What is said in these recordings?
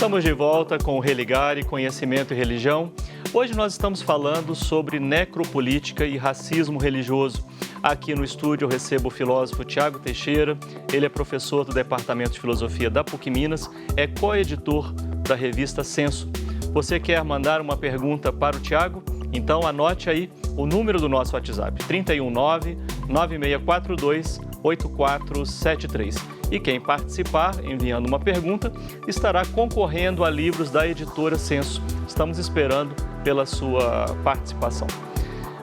Estamos de volta com o Religare, Conhecimento e Religião. Hoje nós estamos falando sobre necropolítica e racismo religioso. Aqui no estúdio eu recebo o filósofo Tiago Teixeira. Ele é professor do Departamento de Filosofia da PUC Minas, é co-editor da revista Senso. Você quer mandar uma pergunta para o Tiago? Então anote aí o número do nosso WhatsApp, 319-9642-8473. E quem participar, enviando uma pergunta, estará concorrendo a livros da editora Senso. Estamos esperando pela sua participação.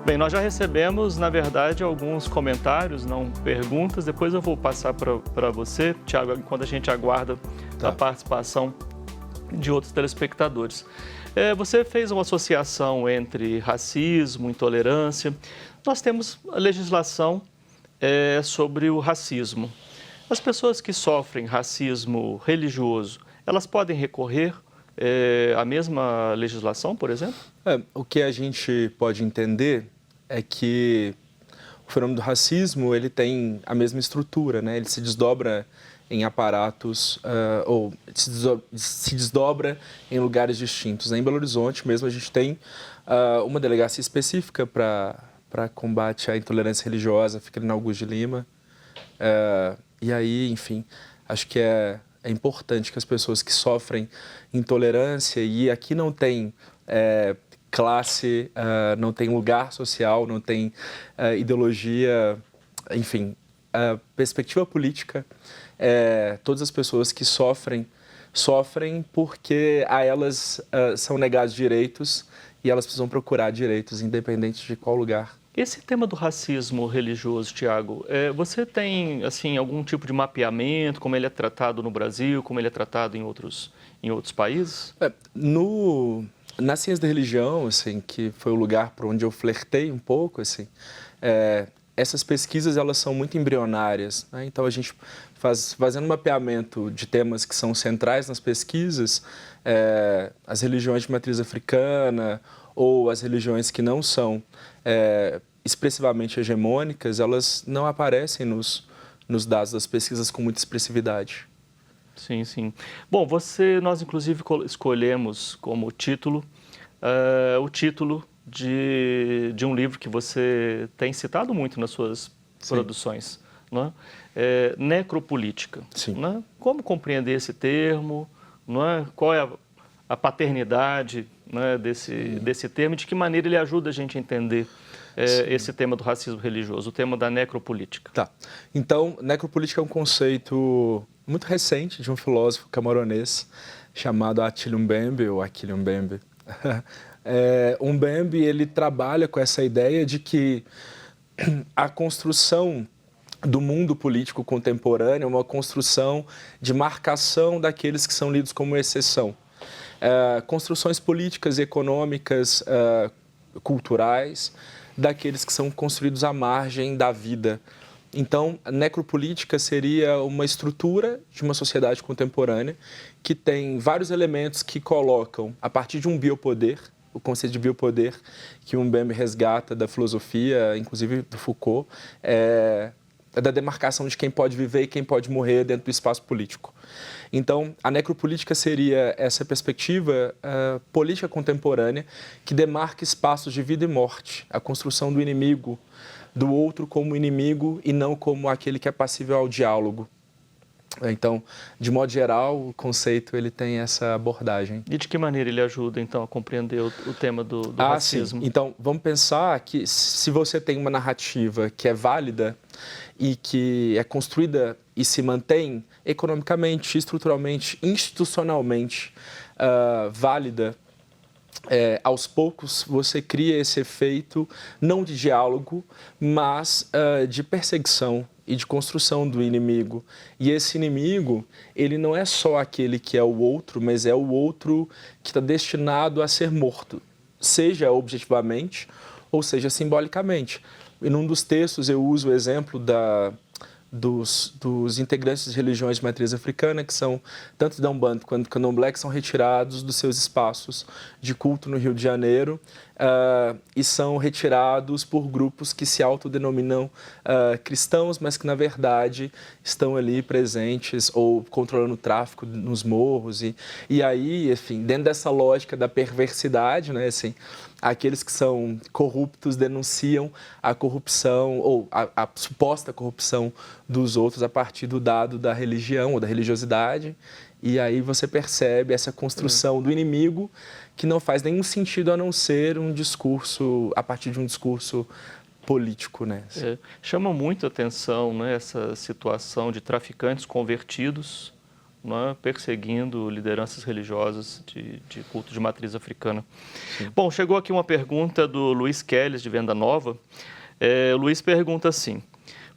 Bem, nós já recebemos, na verdade, alguns comentários, não perguntas. Depois eu vou passar para você, Tiago, enquanto a gente aguarda a participação de outros telespectadores. Você fez uma associação entre racismo, intolerância. Nós temos a legislação sobre o racismo. As pessoas que sofrem racismo religioso, elas podem recorrer à mesma legislação, por exemplo? O que a gente pode entender é que o fenômeno do racismo ele tem a mesma estrutura, né? Ele se desdobra em aparatos ou se desdobra em lugares distintos. Em Belo Horizonte mesmo a gente tem uma delegacia específica para combate à intolerância religiosa, fica ali na Augusto de Lima. E aí, enfim, acho que é importante que as pessoas que sofrem intolerância, e aqui não tem classe, não tem lugar social, não tem ideologia, enfim, perspectiva política, todas as pessoas que sofrem porque a elas são negados direitos e elas precisam procurar direitos, independente de qual lugar. Esse tema do racismo religioso, Tiago, você tem assim, algum tipo de mapeamento, como ele é tratado no Brasil, como ele é tratado em outros países? Na ciência da religião, assim, que foi o lugar para onde eu flertei um pouco, assim, essas pesquisas elas são muito embrionárias, né? Então a gente fazendo um mapeamento de temas que são centrais nas pesquisas, as religiões de matriz africana ou as religiões que não são expressivamente hegemônicas, elas não aparecem nos dados das pesquisas com muita expressividade. Sim, sim. Bom, nós inclusive escolhemos como título o título de um livro que você tem citado muito nas suas produções, não é? Necropolítica. Sim. Não é? Como compreender esse termo? Não é? Qual é a paternidade, né, desse termo e de que maneira ele ajuda a gente a entender esse tema do racismo religioso, o tema da necropolítica? Tá. Então, necropolítica é um conceito muito recente de um filósofo camaronês chamado Attila Mbembe, ou Achille Mbembe. Mbembe, ele trabalha com essa ideia de que a construção do mundo político contemporâneo é uma construção de marcação daqueles que são lidos como exceção. Construções políticas, econômicas, culturais, daqueles que são construídos à margem da vida. Então, a necropolítica seria uma estrutura de uma sociedade contemporânea que tem vários elementos que colocam, a partir de um biopoder, o conceito de biopoder que o Mbembe resgata da filosofia, inclusive do Foucault, da demarcação de quem pode viver e quem pode morrer dentro do espaço político. Então, a necropolítica seria essa perspectiva política contemporânea que demarca espaços de vida e morte, a construção do inimigo, do outro como inimigo e não como aquele que é passível ao diálogo. Então, de modo geral, o conceito ele tem essa abordagem. E de que maneira ele ajuda, então, a compreender o tema do racismo? Sim. Então, vamos pensar que se você tem uma narrativa que é válida e que é construída e se mantém economicamente, estruturalmente, institucionalmente válida, aos poucos você cria esse efeito não de diálogo, mas de perseguição e de construção do inimigo. E esse inimigo, ele não é só aquele que é o outro, mas é o outro que está destinado a ser morto, seja objetivamente ou seja simbolicamente. E num dos textos eu uso o exemplo dos integrantes de religiões de matriz africana, que são tanto da Umbanda quanto do Candomblé, que são retirados dos seus espaços de culto no Rio de Janeiro e são retirados por grupos que se autodenominam cristãos, mas que, na verdade, estão ali presentes ou controlando o tráfico nos morros. E aí, enfim, dentro dessa lógica da perversidade, né, assim, aqueles que são corruptos denunciam a corrupção ou a suposta corrupção dos outros a partir do dado da religião ou da religiosidade. E aí você percebe essa construção do inimigo que não faz nenhum sentido a não ser um discurso, a partir de um discurso político, né? Chama muito a atenção, né, essa situação de traficantes convertidos, né, perseguindo lideranças religiosas de culto de matriz africana. Sim. Bom, chegou aqui uma pergunta do Luiz Quelles, de Venda Nova. O Luiz pergunta assim: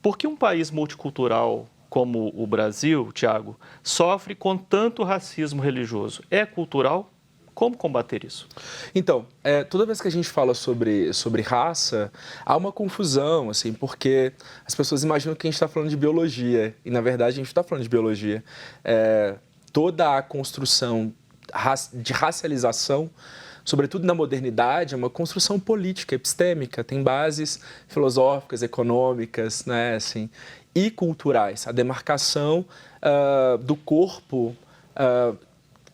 por que um país multicultural como o Brasil, Tiago, sofre com tanto racismo religioso? É cultural? Como combater isso? Então, toda vez que a gente fala sobre raça, há uma confusão, assim, porque as pessoas imaginam que a gente está falando de biologia, e, na verdade, a gente não está falando de biologia. Toda a construção de racialização, sobretudo na modernidade, é uma construção política, epistêmica, tem bases filosóficas, econômicas, né, assim, e culturais. A demarcação do corpo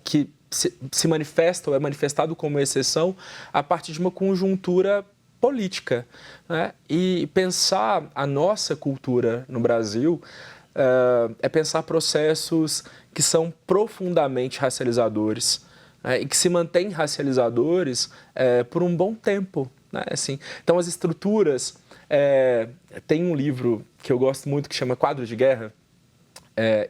que se manifesta ou é manifestado como exceção a partir de uma conjuntura política, né? E pensar a nossa cultura no Brasil é pensar processos que são profundamente racializadores, né? E que se mantêm racializadores por um bom tempo, né? Assim, então, as estruturas... tem um livro que eu gosto muito que chama Quadro de Guerra,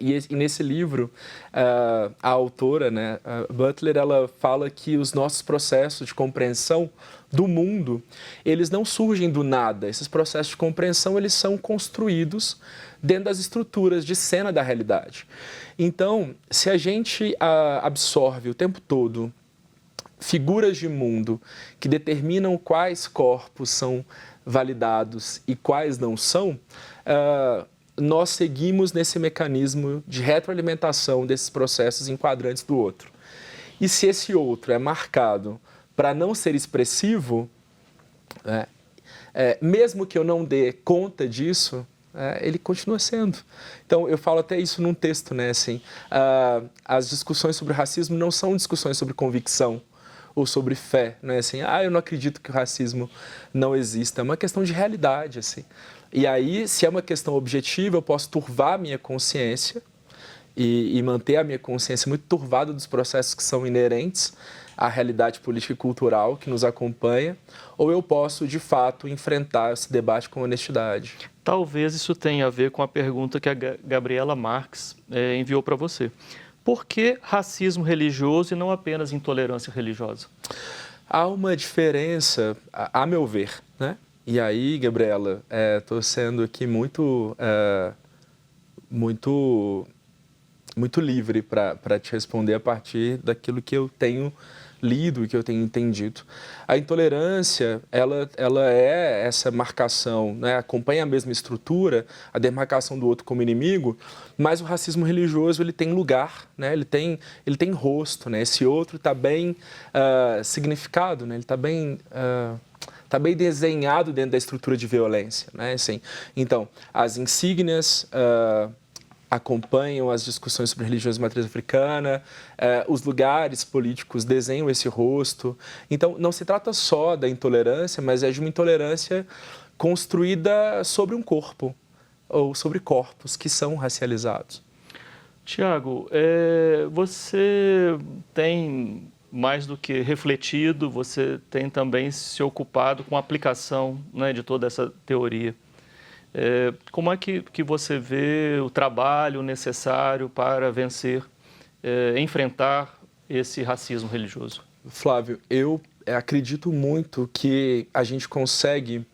e nesse livro, a autora, né, a Butler, ela fala que os nossos processos de compreensão do mundo, eles não surgem do nada. Esses processos de compreensão, eles são construídos dentro das estruturas de cena da realidade. Então, se a gente absorve o tempo todo figuras de mundo que determinam quais corpos são validados e quais não são, nós seguimos nesse mecanismo de retroalimentação desses processos enquadrantes do outro. E se esse outro é marcado para não ser expressivo, mesmo que eu não dê conta disso, ele continua sendo. Então, eu falo até isso num texto, né? Assim, as discussões sobre racismo não são discussões sobre convicção ou sobre fé, não é assim, eu não acredito que o racismo não exista, é uma questão de realidade, assim. E aí, se é uma questão objetiva, eu posso turvar a minha consciência e manter a minha consciência muito turvada dos processos que são inerentes à realidade política e cultural que nos acompanha, ou eu posso, de fato, enfrentar esse debate com honestidade. Talvez isso tenha a ver com a pergunta que a Gabriela Marques enviou para você. Por que racismo religioso e não apenas intolerância religiosa? Há uma diferença, a meu ver, né? E aí, Gabriela, estou sendo aqui muito livre para te responder a partir daquilo que eu tenho lido e que eu tenho entendido. A intolerância, ela é essa marcação, né? Acompanha a mesma estrutura, a demarcação do outro como inimigo, mas o racismo religioso, ele tem lugar, né? Ele tem rosto, né? Esse outro está bem significado, né? Ele está bem desenhado dentro da estrutura de violência, né? Assim, então, as insígnias acompanham as discussões sobre religiões de matriz africana, os lugares políticos desenham esse rosto. Então, não se trata só da intolerância, mas é de uma intolerância construída sobre um corpo, ou sobre corpos que são racializados. Tiago, você tem mais do que refletido, você tem também se ocupado com a aplicação, né, de toda essa teoria. Como é que você vê o trabalho necessário para vencer, enfrentar esse racismo religioso? Flávio, eu acredito muito que a gente consegue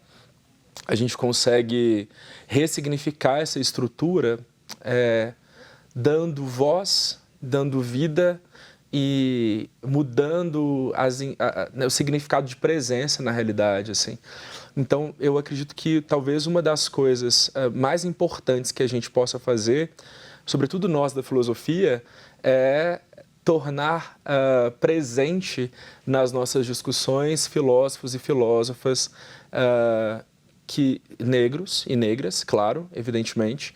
ressignificar essa estrutura dando voz, dando vida e mudando o significado de presença na realidade, assim. Então, eu acredito que talvez uma das coisas mais importantes que a gente possa fazer, sobretudo nós da filosofia, é tornar presente nas nossas discussões filósofos e filósofas negros e negras, claro, evidentemente,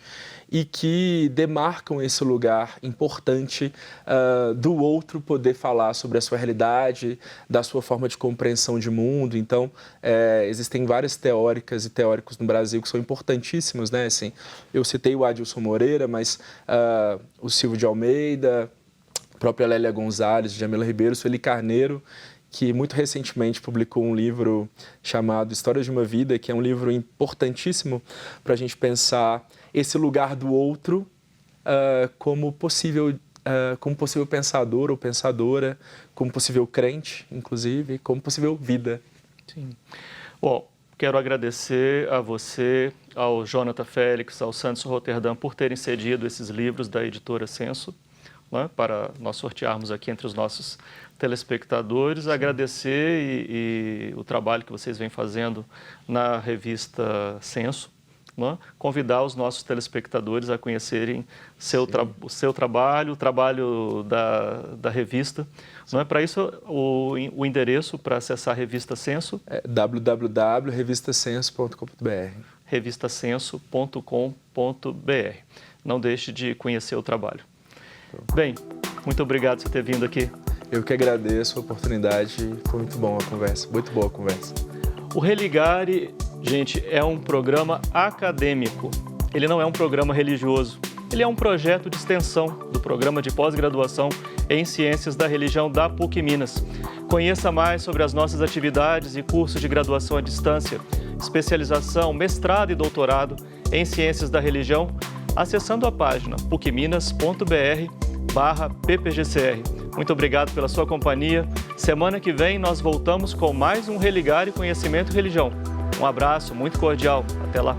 e que demarcam esse lugar importante do outro poder falar sobre a sua realidade, da sua forma de compreensão de mundo. Então, existem várias teóricas e teóricos no Brasil que são importantíssimos, né? Assim, eu citei o Adilson Moreira, mas o Silvio de Almeida, a própria Lélia Gonzalez, Jamila Ribeiro, Sueli Carneiro, que muito recentemente publicou um livro chamado Histórias de uma Vida, que é um livro importantíssimo para a gente pensar esse lugar do outro como possível pensador ou pensadora, como possível crente, inclusive, como possível vida. Sim. Bom, quero agradecer a você, ao Jonathan Félix, ao Santos Roterdã, por terem cedido esses livros da editora Senso, né, para nós sortearmos aqui entre os nossos telespectadores. Sim. Agradecer e o trabalho que vocês vêm fazendo na revista Senso, né? Convidar os nossos telespectadores a conhecerem o seu trabalho, o trabalho da revista. Né? Para isso, o endereço para acessar a revista Senso é www.revistasenso.com.br. revistasenso.com.br. Não deixe de conhecer o trabalho. Bem, muito obrigado por ter vindo aqui. Eu que agradeço a oportunidade, foi muito bom a conversa, muito boa a conversa. O Religare, gente, é um programa acadêmico. Ele não é um programa religioso. Ele é um projeto de extensão do programa de pós-graduação em Ciências da Religião da PUC Minas. Conheça mais sobre as nossas atividades e cursos de graduação à distância, especialização, mestrado e doutorado em Ciências da Religião, acessando a página pucminas.br/ppgcr. Muito obrigado pela sua companhia. Semana que vem nós voltamos com mais um Religare Conhecimento e Religião. Um abraço muito cordial. Até lá.